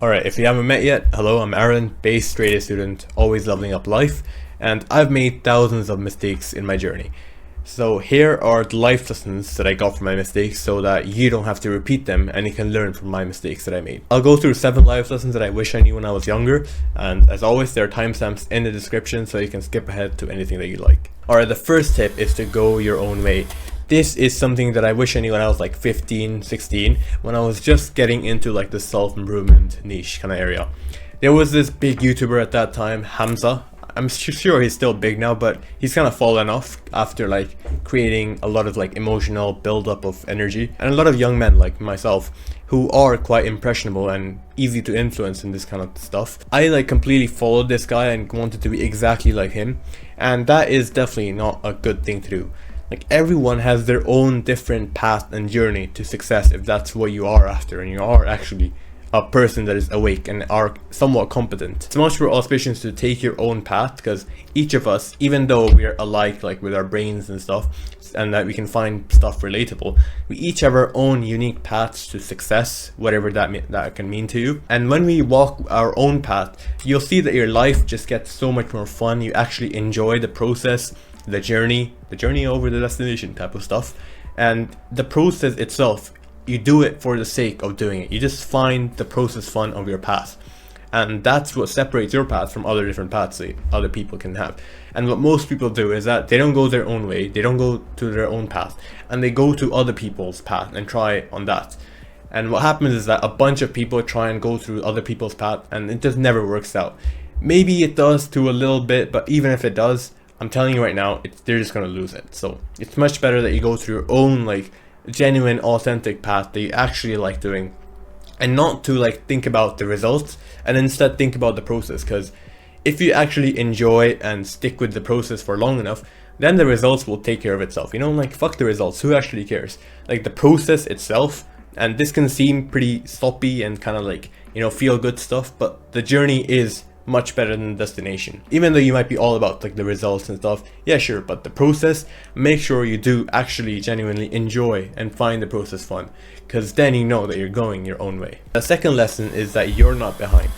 Alright, if you haven't met yet, hello, I'm Aaron, base straight A student, always leveling up life, and I've made thousands of mistakes in my journey. So here are the life lessons that I got from my mistakes so that you don't have to repeat them and you can learn from my mistakes that I made. I'll go through 7 life lessons that I wish I knew when I was younger, and as always there are timestamps in the description so you can skip ahead to anything that you like. Alright, the first tip is to go your own way. This is something that I wish I knew when I was like 15, 16, when I was just getting into like the self-improvement niche kind of area. There was this big YouTuber at that time, Hamza. I'm sure he's still big now, but he's kind of fallen off after like creating a lot of like emotional buildup of energy. And a lot of young men like myself who are quite impressionable and easy to influence in this kind of stuff. I like completely followed this guy and wanted to be exactly like him. And that is definitely not a good thing to do. Like everyone has their own different path and journey to success if that's what you are after and you are actually a person that is awake and are somewhat competent. It's much more auspicious to take your own path because each of us, even though we are alike like with our brains and stuff and that we can find stuff relatable, we each have our own unique paths to success, whatever that can mean to you. And when we walk our own path, you'll see that your life just gets so much more fun. You actually enjoy the process, the journey over the destination type of stuff. And the process itself, you do it for the sake of doing it. You just find the process fun of your path, and that's what separates your path from other different paths that other people can have. And what most people do is that they don't go their own way, they don't go to their own path, and they go to other people's path and try on that. And what happens is that a bunch of people try and go through other people's path and it just never works out. Maybe it does to a little bit, but even if it does, I'm telling you right now, they're just gonna lose it. So it's much better that you go through your own like genuine, authentic path that you actually like doing, and not to like think about the results and instead think about the process. Because if you actually enjoy and stick with the process for long enough, then the results will take care of itself. You know, like fuck the results, who actually cares? Like the process itself, and this can seem pretty sloppy and kind of like, you know, feel good stuff, but the journey is much better than the destination. Even though you might be all about like the results and stuff, yeah sure, but the process, make sure you do actually genuinely enjoy and find the process fun, because then you know that you're going your own way. The second lesson is that you're not behind.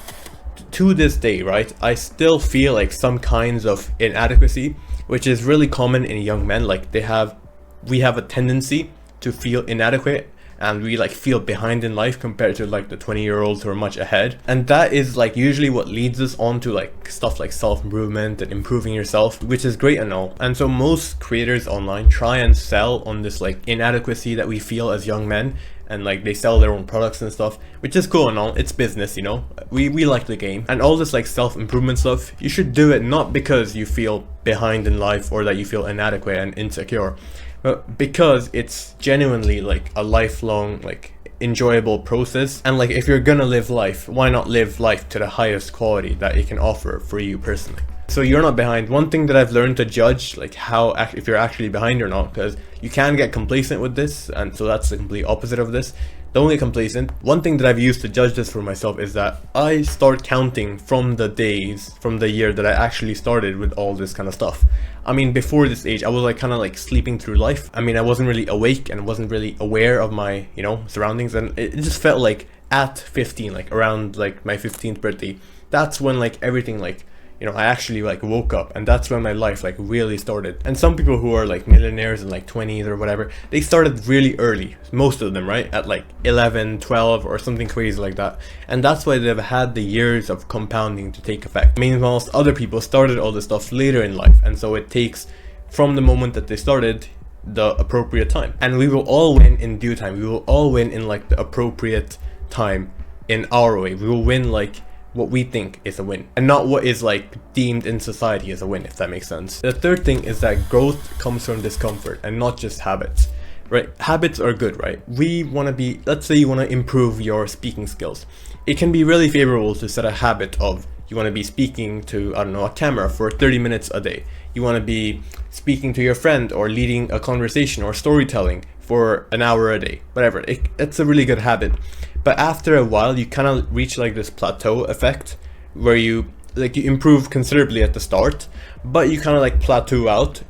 To this day, right, I still feel like some kinds of inadequacy, which is really common in young men. Like we have a tendency to feel inadequate and we like feel behind in life compared to like the 20-year-olds who are much ahead. And that is like usually what leads us on to like stuff like self-improvement and improving yourself, which is great and all. And so most creators online try and sell on this like inadequacy that we feel as young men, and like they sell their own products and stuff, which is cool and all. It's business, you know, we like the game. And all this like self-improvement stuff, you should do it not because you feel behind in life or that you feel inadequate and insecure, but because it's genuinely like a lifelong like enjoyable process. And like if you're gonna live life, why not live life to the highest quality that it can offer for you personally? So you're not behind. One thing that I've learned to judge like how if you're actually behind or not, because you can get complacent with this, and so that's the complete opposite of this. Don't get complacent. One thing that I've used to judge this for myself is that I start counting from the days, from the year that I actually started with all this kind of stuff. I mean, before this age, I was like kind of like sleeping through life. I mean, I wasn't really awake and wasn't really aware of my, you know, surroundings, and it just felt like at 15, like around like my 15th birthday, that's when like everything like, you know, I actually like woke up, and that's when my life like really started. And some people who are like millionaires in like 20s or whatever, they started really early, most of them, right, at like 11, 12 or something crazy like that. And that's why they've had the years of compounding to take effect. Meanwhile, most other people started all this stuff later in life, and so it takes from the moment that they started the appropriate time. And we will all win in due time. We will all win in like the appropriate time in our way. We will win like what we think is a win, and not what is like deemed in society as a win, if that makes sense. The third thing is that growth comes from discomfort and not just habits, right? Habits are good, right? We want to be, let's say you want to improve your speaking skills. It can be really favorable to set a habit of you want to be speaking to, I don't know, a camera for 30 minutes a day. You want to be speaking to your friend or leading a conversation or storytelling for an hour a day, whatever. It's a really good habit. But after a while, you kind of reach like this plateau effect where you improve considerably at the start, but you kind of like plateau out,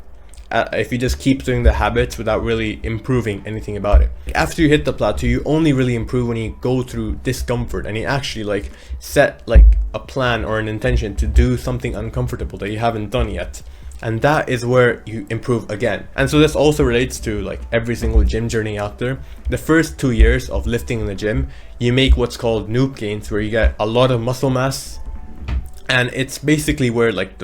if you just keep doing the habits without really improving anything about it. After you hit the plateau, you only really improve when you go through discomfort and you actually like set like a plan or an intention to do something uncomfortable that you haven't done yet. And that is where you improve again. And so this also relates to like every single gym journey out there. The first 2 years of lifting in the gym, you make what's called noob gains, where you get a lot of muscle mass. And it's basically where like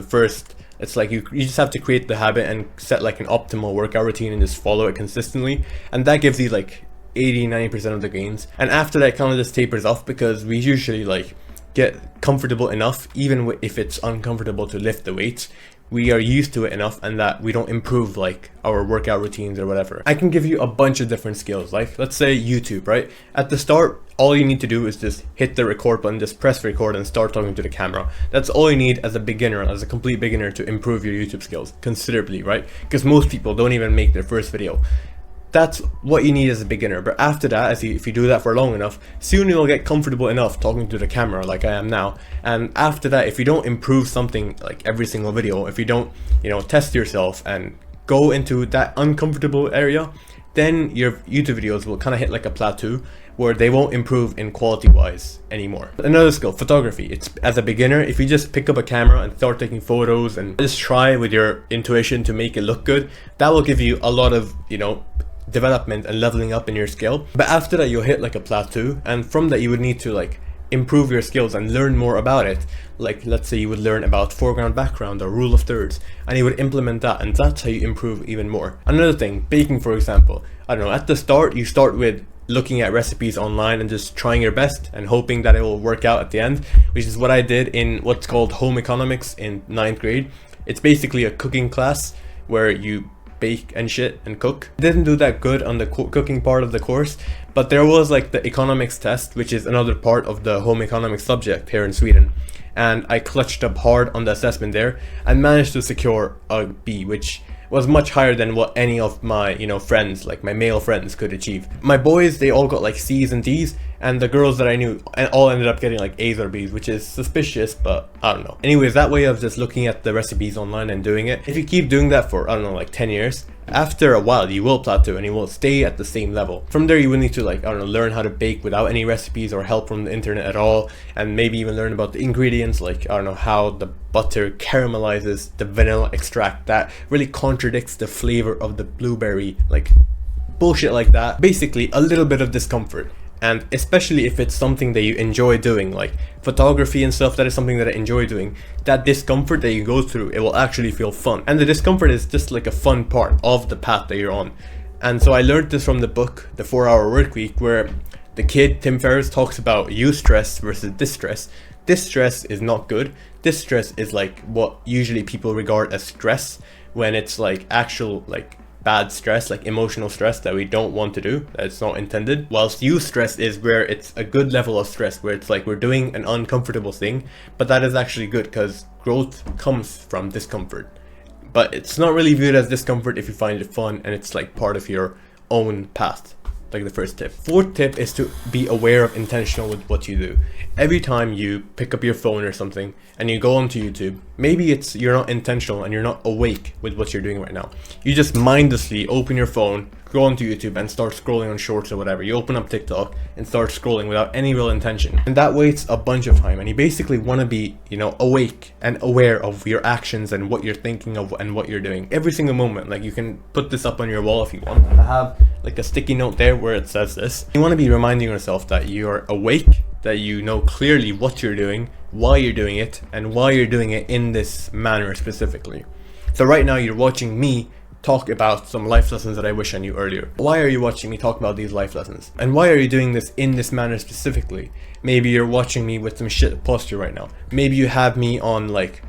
it's like you just have to create the habit and set like an optimal workout routine and just follow it consistently. And that gives you like 80-90% of the gains. And after that, it kind of just tapers off, because we usually like get comfortable enough, even if it's uncomfortable to lift the weights. We are used to it enough, and that we don't improve like our workout routines or whatever. I can give you a bunch of different skills, like let's say YouTube, right? At the start, all you need to do is just hit the record button, just press record and start talking to the camera. That's all you need as a beginner, as a complete beginner, to improve your YouTube skills considerably, right? Because most people don't even make their first video. That's what you need as a beginner. But after that, if you do that for long enough, soon you'll get comfortable enough talking to the camera like I am now. And after that, if you don't improve something like every single video, if you don't, test yourself and go into that uncomfortable area, then your YouTube videos will kind of hit like a plateau where they won't improve in quality wise anymore. Another skill, photography. It's as a beginner, if you just pick up a camera and start taking photos and just try with your intuition to make it look good, that will give you a lot of, development and leveling up in your skill. But after that, you'll hit like a plateau, and from that you would need to like improve your skills and learn more about it. Like let's say you would learn about foreground, background, or rule of thirds, and you would implement that, and that's how you improve even more. Another thing, baking for example. I don't know, at the start you start with looking at recipes online and just trying your best and hoping that it will work out at the end, which is what I did in what's called home economics in 9th grade. It's basically a cooking class where you bake and shit and cook. I didn't do that good on the cooking part of the course, but there was like the economics test, which is another part of the home economics subject here in Sweden, and I clutched up hard on the assessment there and managed to secure a B, which was much higher than what any of my friends, like my male friends, could achieve. My boys, they all got like C's and D's, and the girls that I knew all ended up getting like A's or B's, which is suspicious, but I don't know. Anyways, that way of just looking at the recipes online and doing it, if you keep doing that for, I don't know, like 10 years, after a while you will plateau and you will stay at the same level. From there you will need to like, I don't know, learn how to bake without any recipes or help from the internet at all, and maybe even learn about the ingredients, like I don't know, how the butter caramelizes the vanilla extract that really contradicts the flavor of the blueberry, like bullshit like that. Basically a little bit of discomfort. And especially if it's something that you enjoy doing, like photography and stuff, that is something that I enjoy doing, that discomfort that you go through, it will actually feel fun. And the discomfort is just like a fun part of the path that you're on. And so I learned this from the book, The 4-Hour Workweek, where the kid, Tim Ferriss, talks about eustress versus distress. Distress is not good. Distress is like what usually people regard as stress, when it's like actual like bad stress, like emotional stress that we don't want to do, that it's not intended. Whilst eustress is where it's a good level of stress, where it's like we're doing an uncomfortable thing, but that is actually good because growth comes from discomfort. But it's not really viewed as discomfort if you find it fun and it's like part of your own path. Like the first tip. Fourth tip is to be aware of intentional with what you do. Every time you pick up your phone or something and you go onto YouTube, maybe you're not intentional and you're not awake with what you're doing right now. You just mindlessly open your phone, go onto YouTube and start scrolling on shorts or whatever. You open up TikTok and start scrolling without any real intention. And that wastes a bunch of time, and you basically want to be, awake and aware of your actions and what you're thinking of and what you're doing every single moment. Like you can put this up on your wall if you want. I have like a sticky note there where it says this. You want to be reminding yourself that you're awake, that you know clearly what you're doing, why you're doing it, and why you're doing it in this manner specifically. So right now you're watching me talk about some life lessons that I wish I knew earlier. Why are you watching me talk about these life lessons? And why are you doing this in this manner specifically? Maybe you're watching me with some shit posture right now. Maybe you have me on like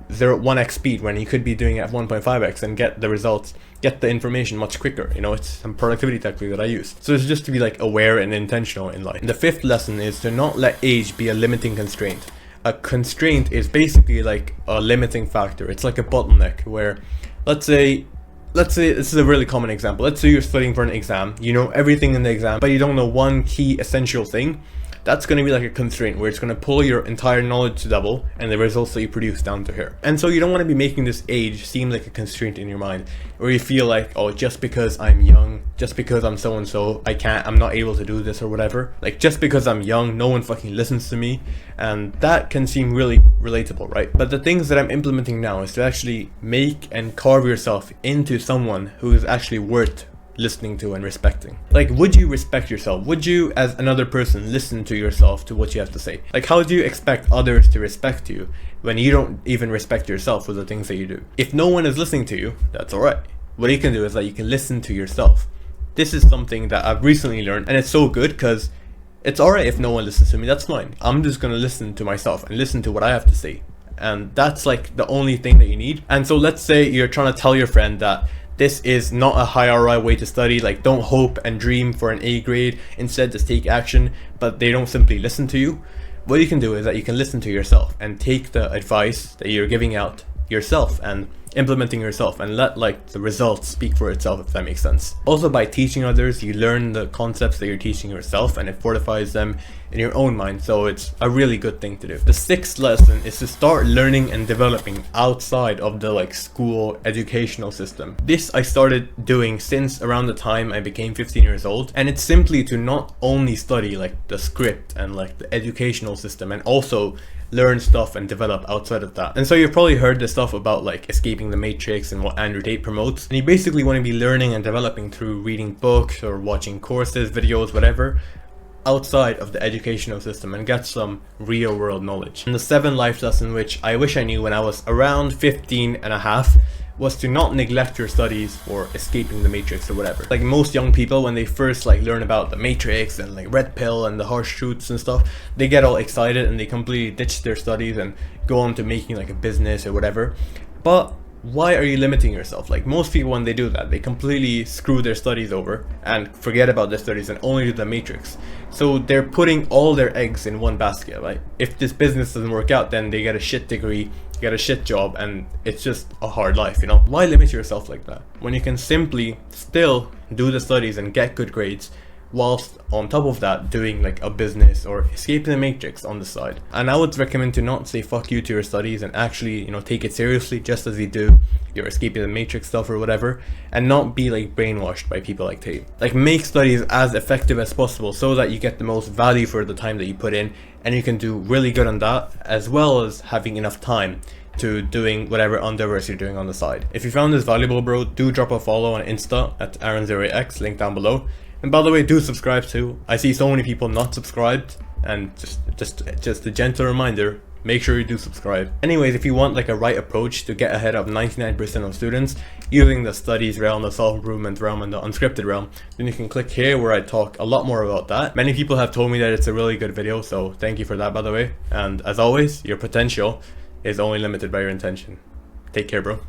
1x speed when you could be doing it at 1.5x and get the results, get the information much quicker. It's some productivity technique that I use. So it's just to be like aware and intentional in life. The fifth lesson is to not let age be a limiting constraint. A constraint is basically like a limiting factor. It's like a bottleneck where, let's say this is a really common example. Let's say you're studying for an exam, you know everything in the exam, but you don't know one key essential thing. that's going to be like a constraint where it's going to pull your entire knowledge to double and the results that you produce down to here. And so you don't want to be making this age seem like a constraint in your mind, where you feel like, oh, just because I'm young, just because I'm so and so, I'm not able to do this or whatever. Like, just because I'm young, no one fucking listens to me. And that can seem really relatable, right? But the things that I'm implementing now is to actually make and carve yourself into someone who is actually worth listening to and respecting. Like, would you respect yourself? Would you, as another person, listen to yourself, to what you have to say? Like, how do you expect others to respect you when you don't even respect yourself for the things that you do? If no one is listening to you, that's alright. What you can do is that you can listen to yourself. This is something that I've recently learned, and it's so good because it's alright if no one listens to me, that's fine. I'm just gonna listen to myself and listen to what I have to say. And that's like the only thing that you need. And so let's say you're trying to tell your friend that this is not a high ROI way to study, like don't hope and dream for an A grade, instead just take action, but they don't simply listen to you. What you can do is that you can listen to yourself and take the advice that you're giving out yourself and implementing yourself, and let like the results speak for itself, if that makes sense. Also, by teaching others, you learn the concepts that you're teaching yourself and it fortifies them in your own mind, so it's a really good thing to do. The sixth lesson is to start learning and developing outside of the like school educational system. This I started doing since around the time I became 15 years old, and it's simply to not only study like the script and like the educational system, and also learn stuff and develop outside of that. And so you've probably heard the stuff about like escaping the matrix and what Andrew Tate promotes, and you basically want to be learning and developing through reading books or watching courses, videos, whatever, outside of the educational system, and get some real world knowledge. And the seventh life lesson, which I wish I knew when I was around 15 and a half, was to not neglect your studies for escaping the matrix or whatever. Like most young people, when they first like learn about the matrix and like red pill and the harsh truths and stuff, they get all excited and they completely ditch their studies and go on to making like a business or whatever. But why are you limiting yourself? Like most people, when they do that, they completely screw their studies over and forget about their studies and only do the matrix. So they're putting all their eggs in one basket. Like if this business doesn't work out, then they get a shit degree, get a shit job, and it's just a hard life, you know? Why limit yourself like that when you can simply still do the studies and get good grades, whilst on top of that doing like a business or escaping the matrix on the side? And I would recommend to not say fuck you to your studies and actually, you know, take it seriously, just as you do your escaping the matrix stuff or whatever, and not be like brainwashed by people like Tate. Like make studies as effective as possible so that you get the most value for the time that you put in, and you can do really good on that, as well as having enough time to doing whatever endeavors you're doing on the side. If you found this valuable, bro, do drop a follow on Insta at Aaron08x, link down below. And by the way, do subscribe too. I see so many people not subscribed, and just a gentle reminder, make sure you do subscribe. Anyways, if you want like a right approach to get ahead of 99% of students using the studies realm, the self-improvement realm, and the unscripted realm, then you can click here where I talk a lot more about that. Many people have told me that it's a really good video, so thank you for that, by the way. And as always, your potential is only limited by your intention. Take care, bro.